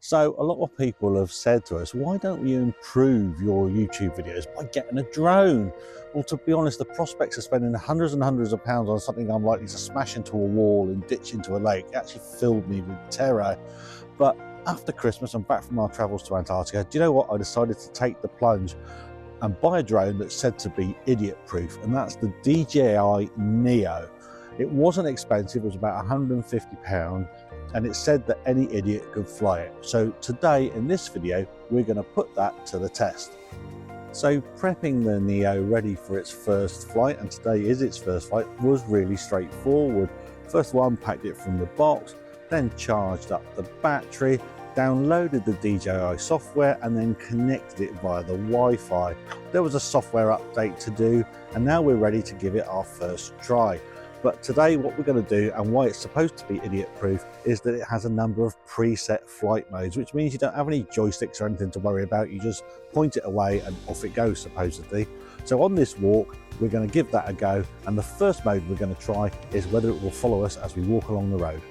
So a lot of people have said to us, why don't you improve your YouTube videos by getting a drone? Well, to be honest, the prospects of spending hundreds and hundreds of pounds on something I'm likely to smash into a wall and ditch into a lake actually filled me with terror. But after Christmas and back from our travels to Antarctica, do you know what? I decided to take the plunge and buy a drone that's said to be idiot proof, and that's the DJI Neo. It wasn't expensive, it was about £150, and it said that any idiot could fly it. So today in this video, we're going to put that to the test. So prepping the Neo ready for its first flight, and today is its first flight, was really straightforward. First of all, unpacked it from the box, then charged up the battery, downloaded the DJI software and then connected it via the Wi-Fi. There was a software update to do, and now we're ready to give it our first try. But today what we're going to do, and why it's supposed to be idiot proof, is that it has a number of preset flight modes, which means you don't have any joysticks or anything to worry about. You just point it away and off it goes, supposedly. So on this walk we're going to give that a go, and the first mode we're going to try is whether it will follow us as we walk along the road.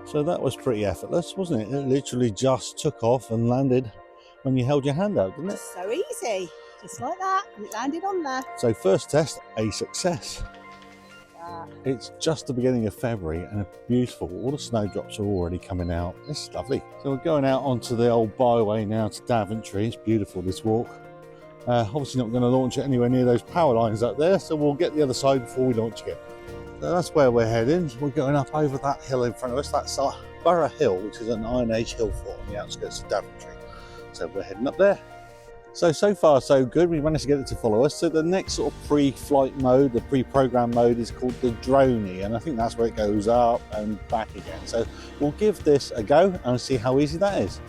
So that was pretty effortless, wasn't it? It literally just took off and landed when you held your hand out, didn't it? Just so easy, just like that, and it landed on there. So first test, a success. It's just the beginning of February and it's beautiful. All the snowdrops are already coming out. It's lovely. So we're going out onto the old byway now to Daventry. It's beautiful, this walk. Obviously not going to launch it anywhere near those power lines up there, so we'll get the other side before we launch it. So that's where we're heading. We're going up over that hill in front of us. That's Borough Hill, which is an Iron Age hill fort on the outskirts of Daventry. So we're heading up there. So far so good. We managed to get it to follow us. So the next sort of pre-flight mode, the pre-programmed mode, is called the droney, and I think that's where it goes up and back again. So we'll give this a go and see how easy that is.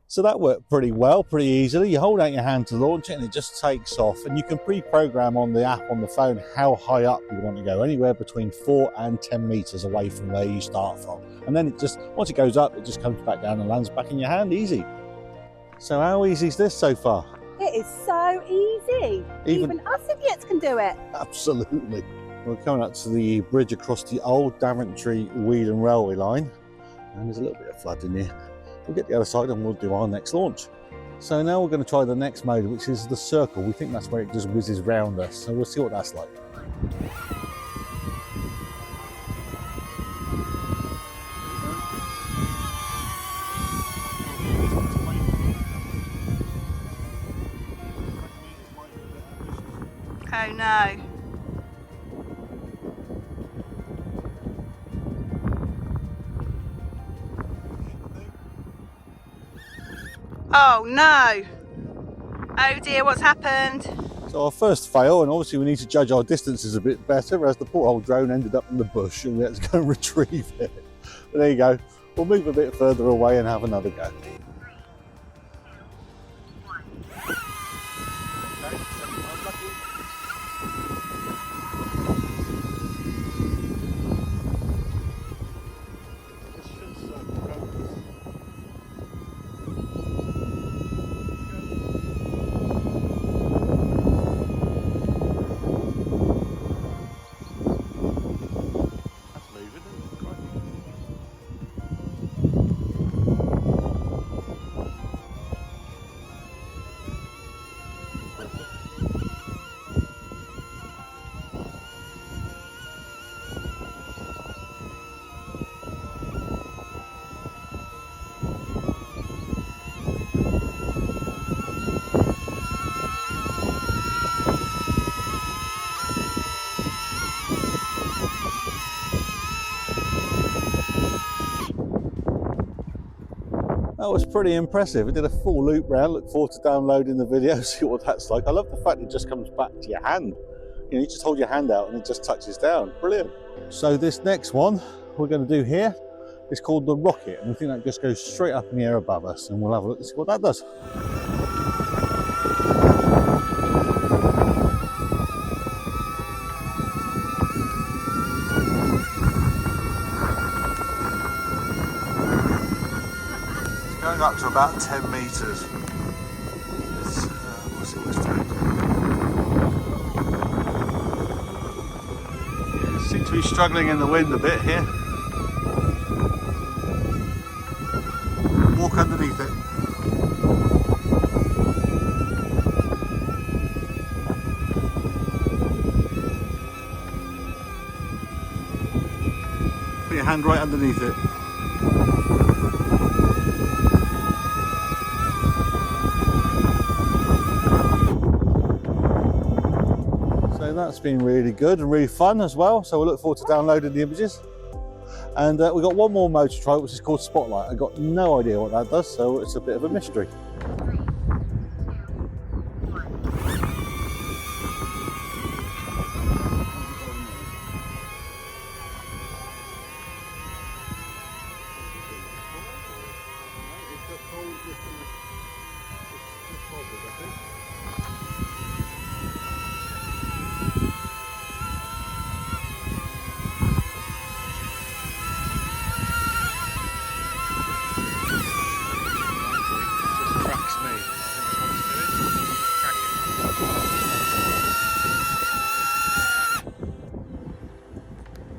So that worked pretty well, pretty easily. You hold out your hand to launch it and it just takes off, and you can pre-program on the app on the phone how high up you want to go, anywhere between 4 and 10 meters away from where you start from. And then it just, once it goes up, it just comes back down and lands back in your hand, easy. So how easy is this so far? It is so easy. Even us idiots can do it. Absolutely. We're coming up to the bridge across the old Daventry Weedon railway line, and there's a little bit of flood in here. We'll get the other side and we'll do our next launch. So now we're going to try the next mode, which is the circle. We think that's where it just whizzes round us, so we'll see what that's like. Oh no. Oh no! Oh dear, what's happened? So our first fail, and obviously we need to judge our distances a bit better, as the poor old drone ended up in the bush and we had to go and retrieve it. But there you go, we'll move a bit further away and have another go. That was pretty impressive. It did a full loop round. Look forward to downloading the video, see what that's like. I love the fact it just comes back to your hand. You know, you just hold your hand out and it just touches down. Brilliant. So this next one we're going to do here is called the rocket, and I think that just goes straight up in the air above us, and we'll have a look and see what that does. Going up to about 10 metres. What's it doing? Yeah, seems to be struggling in the wind a bit here. Walk underneath it. Put your hand right underneath it. So that's been really good and really fun as well. So we'll look forward to downloading the images. And we've got one more mode to try, which is called Spotlight. I've got no idea what that does, so it's a bit of a mystery.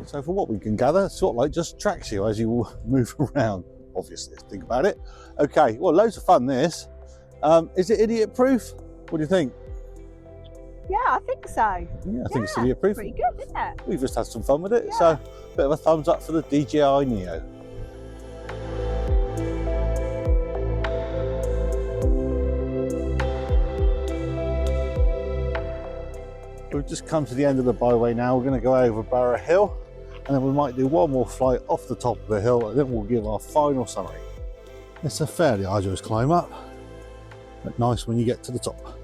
So from what we can gather, Spotlight just tracks you as you move around, obviously, think about it. Okay, well, loads of fun this. Is it idiot proof? What do you think? Yeah, I think so. Yeah, I think it's idiot proof. Pretty good, isn't it? We've just had some fun with it, Yeah. so a bit of a thumbs up for the DJI Neo. We've just come to the end of the byway now. We're going to go over Barrow Hill, and then we might do one more flight off the top of the hill, and then we'll give our final summary. It's a fairly arduous climb up, but nice when you get to the top.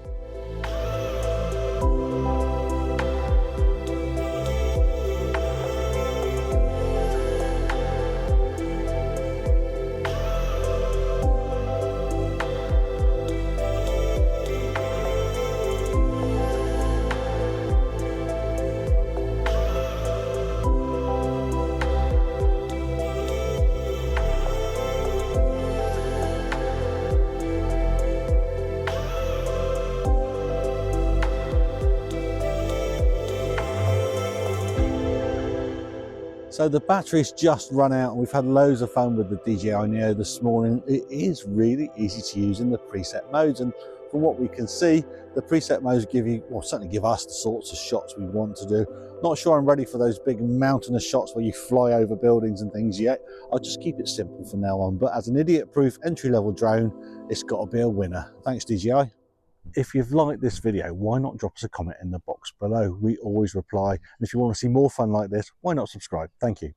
So the battery's just run out, and we've had loads of fun with the DJI Neo this morning. It is really easy to use in the preset modes, and from what we can see, the preset modes give you, well, certainly give us the sorts of shots we want to do. Not sure I'm ready for those big mountainous shots where you fly over buildings and things yet. I'll just keep it simple from now on, but as an idiot-proof entry-level drone, it's got to be a winner. Thanks, DJI. If you've liked this video, why not drop us a comment in the box below? We always reply. And if you want to see more fun like this, why not subscribe? Thank you.